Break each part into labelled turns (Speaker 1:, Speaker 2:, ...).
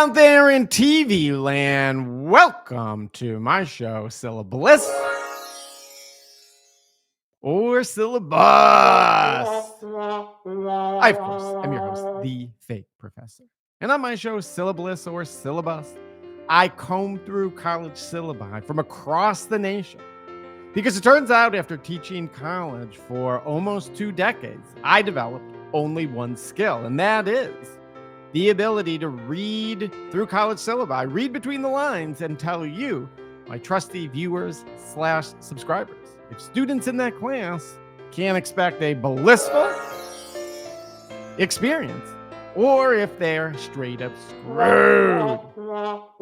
Speaker 1: out there in TV land, welcome to my show, syllaBLISS or syllaBUST. I, of course, am your host, the fake professor. And on my show, syllaBLISS or syllaBUST, I comb through college syllabi from across the nation. Because it turns out after teaching college for almost 2 decades, I developed only one skill, and that is the ability to read through college syllabi, read between the lines, and tell you, my trusty viewers / subscribers, if students in that class can't expect a blissful experience, or if they're straight up screwed.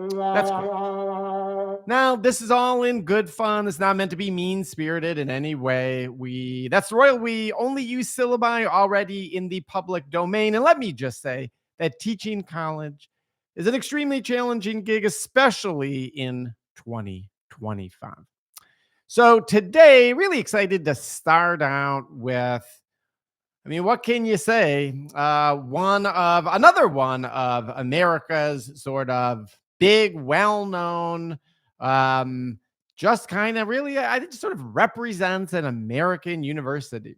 Speaker 1: That's correct. Now, this is all in good fun. It's not meant to be mean-spirited in any way. That's royal. We only use syllabi already in the public domain. And let me just say that teaching college is an extremely challenging gig, especially in 2025. So today, really excited to start out with, what can you say? Another one of America's sort of big, well-known, just kind of really, I think, sort of represents an American university,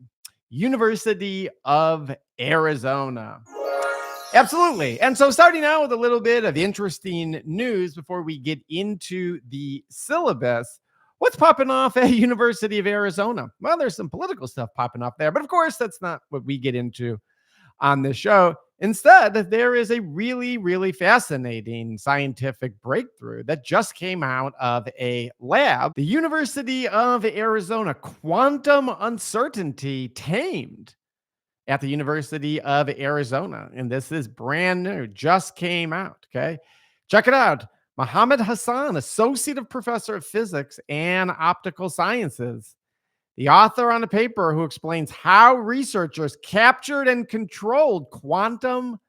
Speaker 1: University of Arizona. Absolutely. And so starting out with a little bit of interesting news before we get into the syllabus. What's popping off at University of Arizona? Well, there's some political stuff popping off there, but of course, that's not what we get into on this show. Instead, there is a really, really fascinating scientific breakthrough that just came out of a lab. The University of Arizona quantum uncertainty tamed at the University of Arizona. And this is brand new, just came out. Okay. Check it out. Mohammed Hassan, Associate Professor of Physics and Optical Sciences, the author on a paper who explains how researchers captured and controlled quantum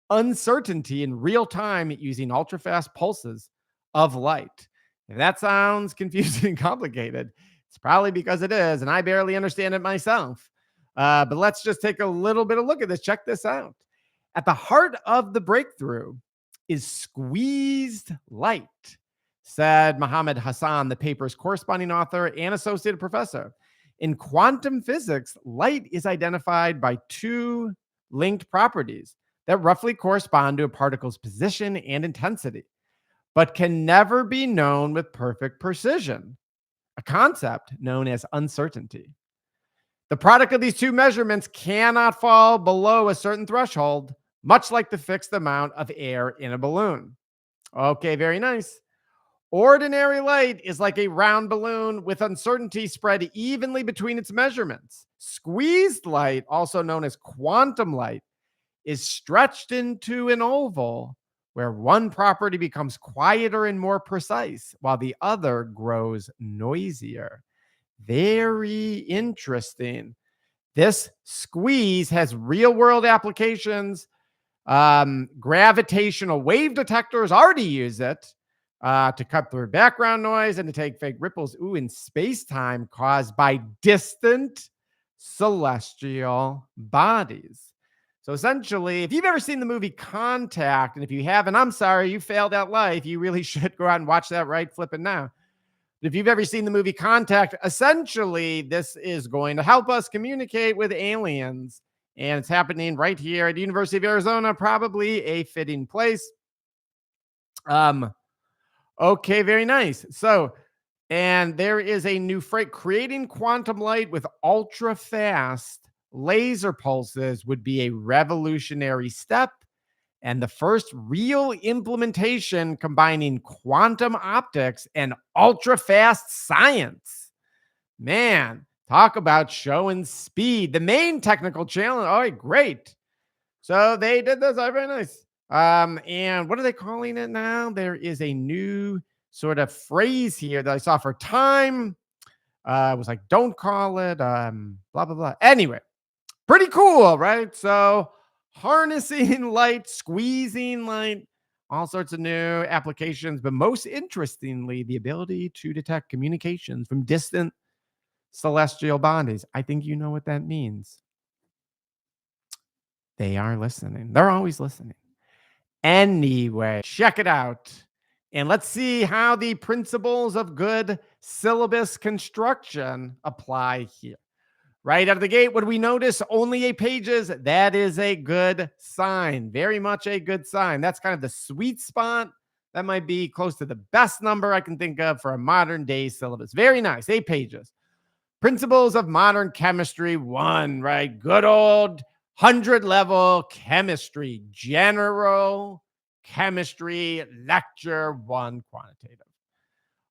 Speaker 1: uncertainty in real time using ultra-fast pulses of light. If that sounds confusing and complicated, it's probably because it is, and I barely understand it myself. But let's just take a little bit of a look at this. Check this out. At the heart of the breakthrough is squeezed light, said Mohammed Hassan, the paper's corresponding author and associate professor. In quantum physics, light is identified by 2 linked properties that roughly correspond to a particle's position and intensity, but can never be known with perfect precision, a concept known as uncertainty. The product of these 2 measurements cannot fall below a certain threshold, much like the fixed amount of air in a balloon. Okay, very nice. Ordinary light is like a round balloon with uncertainty spread evenly between its measurements. Squeezed light, also known as quantum light, is stretched into an oval where one property becomes quieter and more precise, while the other grows noisier. Very interesting. This squeeze has real-world applications. Gravitational wave detectors already use it to cut through background noise and to take fake ripples in space-time caused by distant celestial bodies. So essentially, if you've ever seen the movie Contact, and if you haven't, I'm sorry, you failed at life. You really should go out and watch that right flipping now. If you've ever seen the movie Contact, essentially, this is going to help us communicate with aliens. And it's happening right here at the University of Arizona, probably a fitting place. Okay, very nice. So, and there is a new phrase, creating quantum light with ultra fast laser pulses would be a revolutionary step and the first real implementation combining quantum optics and ultra fast science. Man, talk about showing speed. The main technical challenge. All right, great. So they did this. Very nice. And what are they calling it now? There is a new sort of phrase here that I saw for time. It was like, don't call it, blah, blah, blah. Anyway, pretty cool, right? So harnessing light, squeezing light, all sorts of new applications, but most interestingly, the ability to detect communications from distant celestial bodies. I think you know what that means. They are listening. They're always listening. Anyway, check it out. And let's see how the principles of good syllabus construction apply here. Right out of the gate, what do we notice? Only 8 pages. That is a good sign. Very much a good sign. That's kind of the sweet spot. That might be close to the best number I can think of for a modern day syllabus. Very nice. 8 pages. Principles of modern chemistry 1, right? Good old 100 level chemistry, general chemistry, lecture 1, quantitative.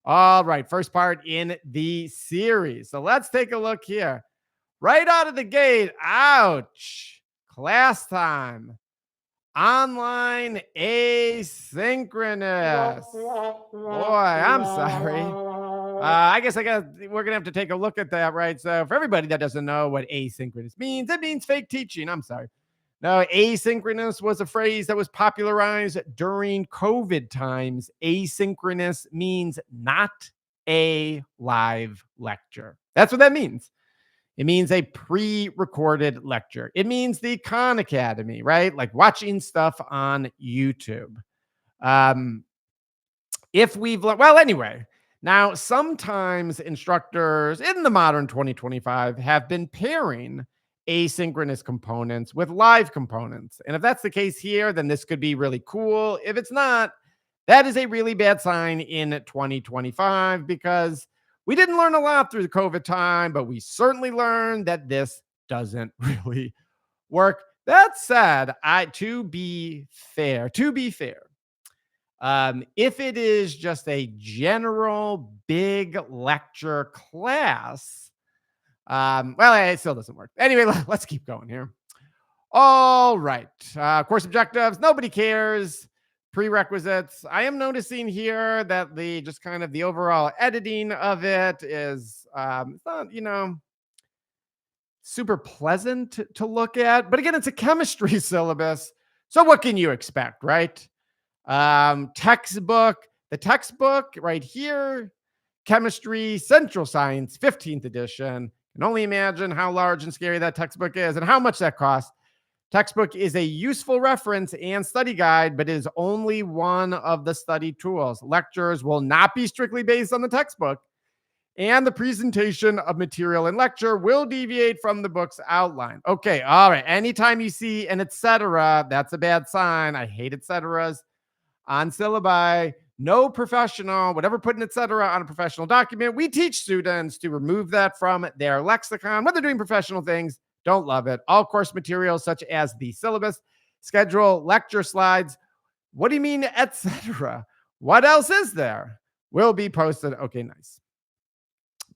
Speaker 1: All right, first part in the series. So let's take a look here. Right out of the gate, ouch, class time, online asynchronous. Boy, I'm sorry. I guess we're gonna have to take a look at that, right? So for everybody that doesn't know what asynchronous means, it means fake teaching. I'm sorry. No, asynchronous was a phrase that was popularized during COVID times. Asynchronous means not a live lecture. That's what that means. It means a pre-recorded lecture. It means the Khan Academy, right? Like watching stuff on YouTube. If we've well, anyway, now sometimes instructors in the modern 2025 have been pairing asynchronous components with live components. And if that's the case here, then this could be really cool. If it's not, that is a really bad sign in 2025 because we didn't learn a lot through the COVID time, but we certainly learned that this doesn't really work. That said, to be fair, if it is just a general big lecture class, well, it still doesn't work. Anyway, let's keep going here. All right. Course objectives. Nobody cares. Prerequisites. I am noticing here that the just kind of the overall editing of it is it's not, super pleasant to look at. But again, it's a chemistry syllabus. So what can you expect, right? Textbook. The textbook right here, Chemistry Central Science, 15th edition. Can only imagine how large and scary that textbook is and how much that costs. Textbook is a useful reference and study guide, but is only one of the study tools. Lectures will not be strictly based on the textbook, and the presentation of material in lecture will deviate from the book's outline. Okay, all right. Anytime you see an etc., that's a bad sign. I hate etceteras on syllabi. No professional would ever put an etc. on a professional document. We teach students to remove that from their lexicon when they're doing professional things. Don't love it. All course materials such as the syllabus, schedule, lecture slides. What do you mean, etc.? What else is there? Will be posted. Okay, nice.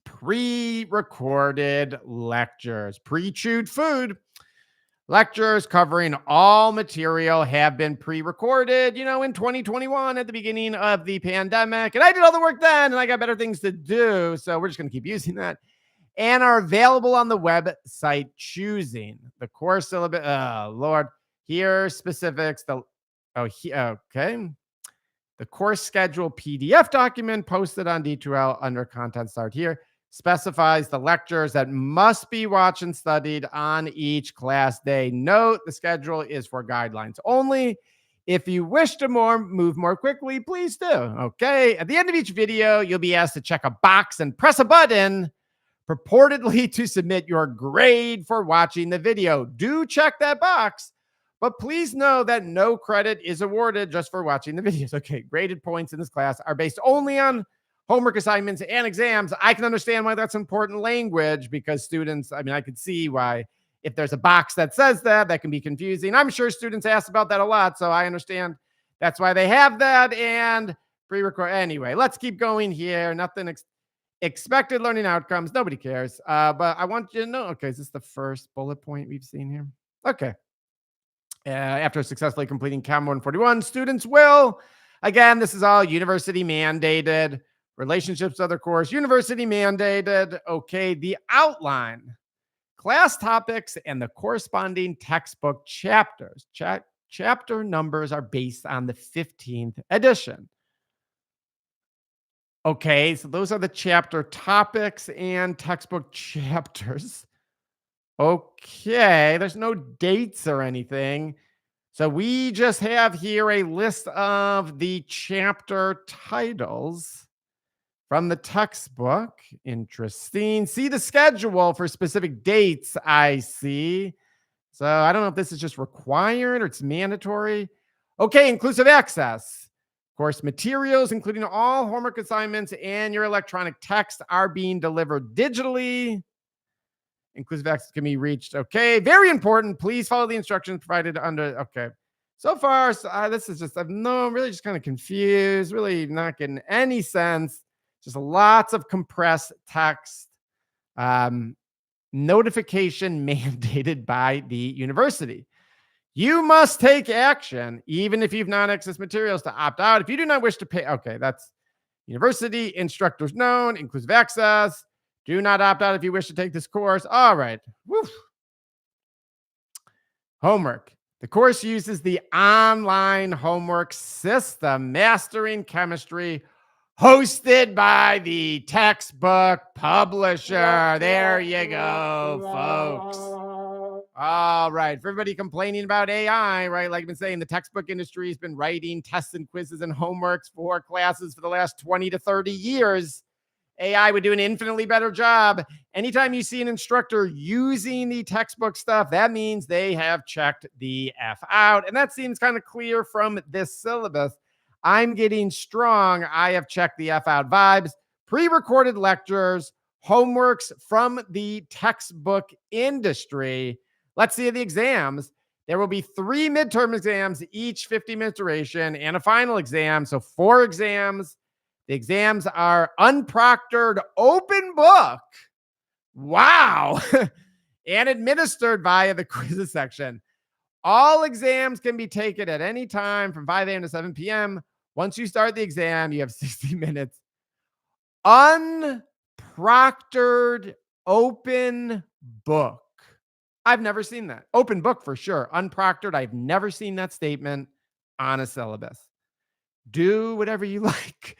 Speaker 1: Pre-recorded lectures, pre-chewed food. Lectures covering all material have been pre-recorded, in 2021 at the beginning of the pandemic. And I did all the work then and I got better things to do. So we're just going to keep using that. And are available on the website choosing the course syllabus. Oh, Lord. Here specifics. Okay. The course schedule PDF document posted on D2L under content start here specifies the lectures that must be watched and studied on each class day. Note the schedule is for guidelines only. If you wish to move more quickly, please do. Okay. At the end of each video, you'll be asked to check a box and press a button purportedly to submit your grade for watching the video. Do check that box, but please know that no credit is awarded just for watching the videos. Okay, graded points in this class are based only on homework assignments and exams. I can understand why that's important language because students, I could see why if there's a box that says that can be confusing. I'm sure students ask about that a lot, so I understand that's why they have that and pre-record. Anyway, let's keep going here. Nothing expected learning outcomes. Nobody cares. But I want you to know, okay, is this the first bullet point we've seen here? Okay. After successfully completing Chem 141, students will, again, this is all university mandated, relationships to other course, university mandated. Okay, the outline, class topics, and the corresponding textbook chapters. Chapter numbers are based on the 15th edition. Okay, so those are the chapter topics and textbook chapters. Okay, there's no dates or anything. So we just have here a list of the chapter titles from the textbook. Interesting. See the schedule for specific dates, I see. So I don't know if this is just required or it's mandatory. Okay, inclusive access. Of course, materials, including all homework assignments and your electronic text, are being delivered digitally. Inclusive access can be reached. Okay, very important. Please follow the instructions provided under. Okay. So far, this is just, I'm really just kind of confused, really not getting any sense. Just lots of compressed text. Um, Notification mandated by the university. You must take action, even if you've not accessed materials, to opt out. If you do not wish to pay, okay, that's university instructors known, inclusive access. Do not opt out if you wish to take this course. All right. Woo. Homework. The course uses the online homework system, Mastering Chemistry, hosted by the textbook publisher. There you go, folks. All right. For everybody complaining about AI, right? Like I've been saying, the textbook industry has been writing tests and quizzes and homeworks for classes for the last 20 to 30 years. AI would do an infinitely better job. Anytime you see an instructor using the textbook stuff, that means they have checked the F out. And that seems kind of clear from this syllabus. I'm getting strong. I have checked the F out vibes, pre-recorded lectures, homeworks from the textbook industry. Let's see the exams. There will be 3 midterm exams, each 50 minutes duration, and a final exam. So 4 exams. The exams are unproctored open book. Wow. And administered via the quizzes section. All exams can be taken at any time from 5 a.m. to 7 p.m. Once you start the exam, you have 60 minutes. Unproctored open book. I've never seen that. Open book for sure. Unproctored, I've never seen that statement on a syllabus. Do whatever you like.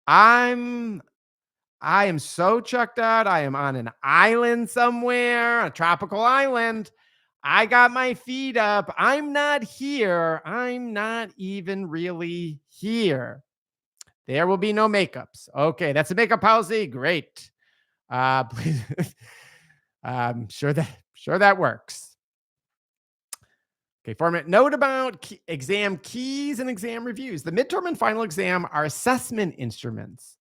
Speaker 1: I am so checked out. I am on an island somewhere, a tropical island. I got my feet up. I'm not here. I'm not even really here. There will be no makeups. Okay, that's a makeup policy. Great. Please. I'm sure that works. Okay, format. Note about exam keys and exam reviews. The midterm and final exam are assessment instruments.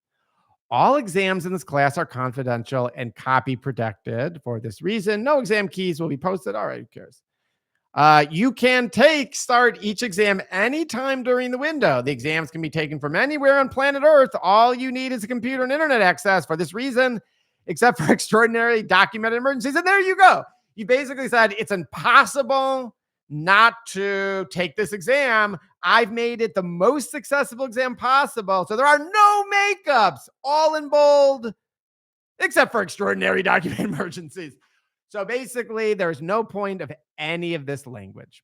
Speaker 1: All exams in this class are confidential and copy protected. For this reason, no exam keys will be posted. All right, who cares? You can start each exam anytime during the window. The exams can be taken from anywhere on planet Earth. All you need is a computer and internet access. For this reason, except for extraordinary documented emergencies. And there you go. You basically said it's impossible not to take this exam. I've made it the most accessible exam possible. So there are no makeups, all in bold, except for extraordinary documented emergencies. So basically, there's no point of any of this language.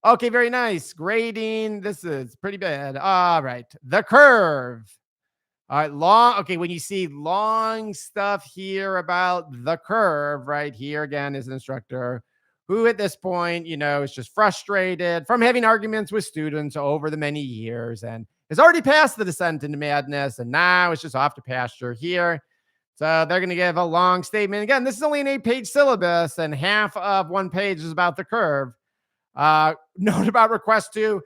Speaker 1: Okay, very nice. Grading. This is pretty bad. All right. The curve. All right, long. Okay, when you see long stuff here about the curve, right here again is an instructor who at this point, is just frustrated from having arguments with students over the many years and has already passed the descent into madness. And now it's just off to pasture here. So they're going to give a long statement. Again, this is only an 8-page syllabus and half of 1 page is about the curve. Note about request to,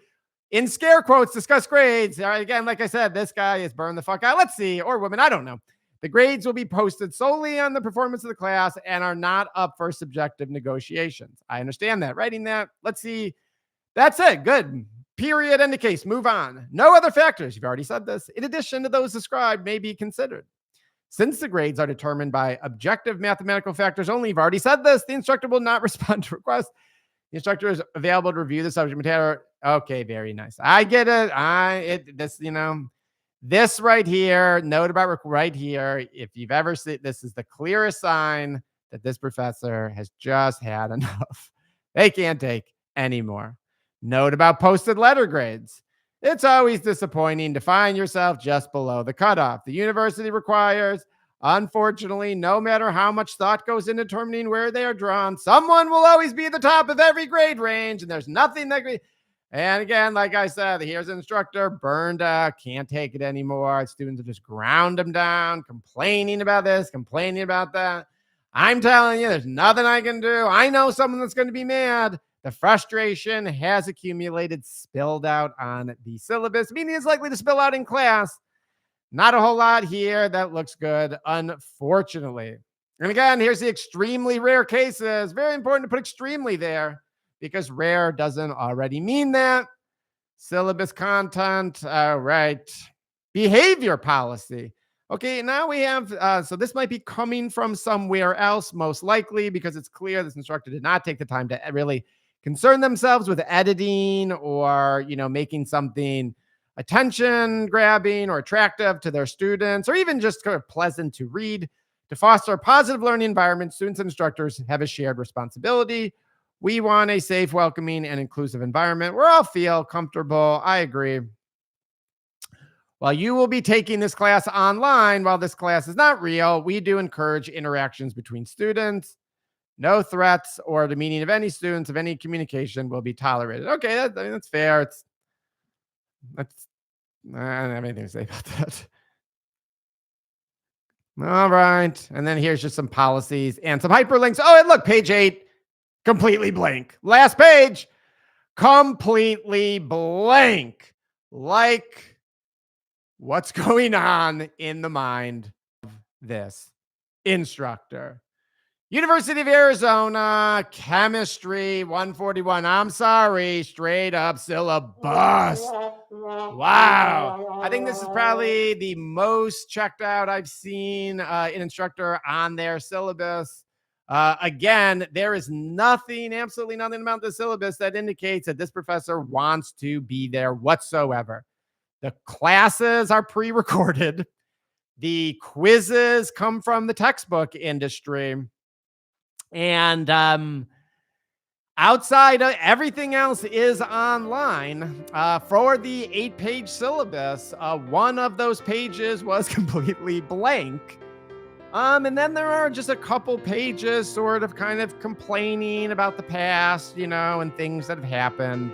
Speaker 1: in scare quotes, discuss grades. All right, again, like I said, this guy is burned the fuck out. Let's see, or woman, I don't know. The grades will be posted solely on the performance of the class and are not up for subjective negotiations. I understand that. Writing that. Let's see. That's it. Good. Period. End of case. Move on. No other factors. You've already said this. In addition to those described, may be considered. Since the grades are determined by objective mathematical factors only, you've already said this. The instructor will not respond to requests. The instructor is available to review the subject matter. Okay, very nice. I get it. This right here, note about right here. If you've ever seen, this is the clearest sign that this professor has just had enough. They can't take anymore. Note about posted letter grades. It's always disappointing to find yourself just below the cutoff. The university requires Unfortunately, no matter how much thought goes into determining where they are drawn, someone will always be at the top of every grade range, and there's nothing that. And again, like I said, here's an instructor burned out, can't take it anymore. Students are just ground them down, complaining about this, complaining about that. I'm telling you, there's nothing I can do. I know someone that's going to be mad. The frustration has accumulated, spilled out on the syllabus, meaning it's likely to spill out in class. Not a whole lot here that looks good, unfortunately. And again, here's the extremely rare cases. Very important to put extremely there because rare doesn't already mean that. Syllabus content, all right. Behavior policy. Okay, now we have, so this might be coming from somewhere else, most likely, because it's clear this instructor did not take the time to really concern themselves with editing or, making something attention grabbing or attractive to their students, or even just kind of pleasant to read. To foster a positive learning environment, students and instructors have a shared responsibility. We want a safe, welcoming, and inclusive environment where all feel comfortable. I agree. While you will be taking this class online, while this class is not real, we do encourage interactions between students. No threats or demeaning of any students of any communication will be tolerated. Okay, that's fair. I don't have anything to say about that. All right. And then here's just some policies and some hyperlinks. Oh, and look, page 8, completely blank. Last page, completely blank. Like, what's going on in the mind of this instructor? University of Arizona, chemistry 141. I'm sorry, straight up syllaBUST. Wow. I think this is probably the most checked out I've seen an instructor on their syllabus. Again, there is nothing, absolutely nothing about the syllabus that indicates that this professor wants to be there whatsoever. The classes are pre-recorded. The quizzes come from the textbook industry. And outside of everything else is online. For the 8-page syllabus, one of those pages was completely blank. And then there are just a couple pages sort of kind of complaining about the past, and things that have happened.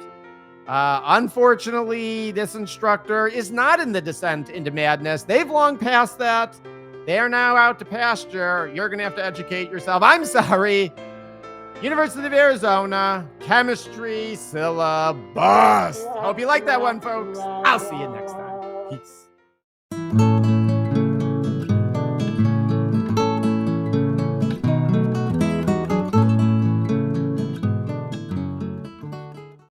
Speaker 1: Unfortunately, this instructor is not in the descent into madness. They've long passed that. They are now out to pasture. You're going to have to educate yourself. I'm sorry. University of Arizona, chemistry syllabus. Hope you like that one, folks. I'll see you next time. Peace.